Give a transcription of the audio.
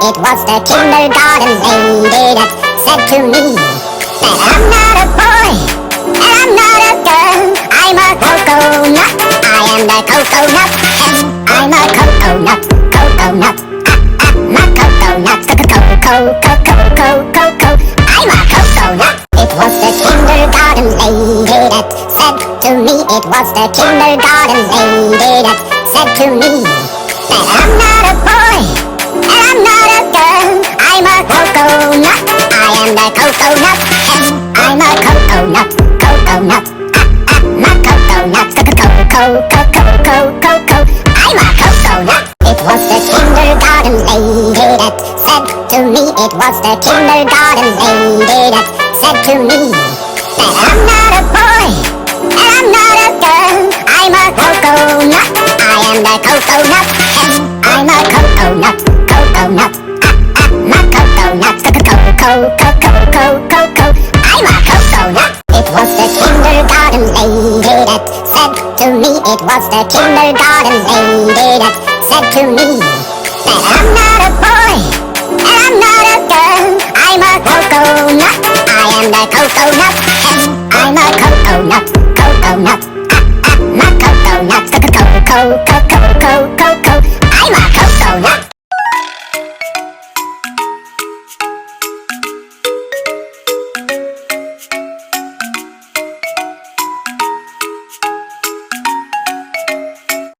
It was the kindergarten lady that said to me that I'm not a boy and I'm not a girl. I'm a coconut. I am the coconut and I'm a coconut. Coconut. My coconut. Co-co-co-co-co-co-co. I'm a coconut. It was the kindergarten lady that said to me. It was the kindergarten lady that said to me that I'm not a boy and I'm not a girl. I'm a coconut. I am the coconut and I'm a coconut. Coconut. My coconut. Co-co-co-co-co-co-co. I'm a coconut. It was the kindergarten lady that said to me. It was the kindergarten lady that said to me that I'm not a boy and I'm not a girl. I'm a coconut. I am the coconut and I'm a coconut. Coconut. My coconut. Co-co-co-co-co-co. I'm a coconut. It was the kindergarten lady that said to me. It was the kindergarten lady that said to me that I'm not a boy and I'm not a girl. I'm a coconut. I am the coconut and I'm a coconut. Coconut. My coconut. Co-co-co-co.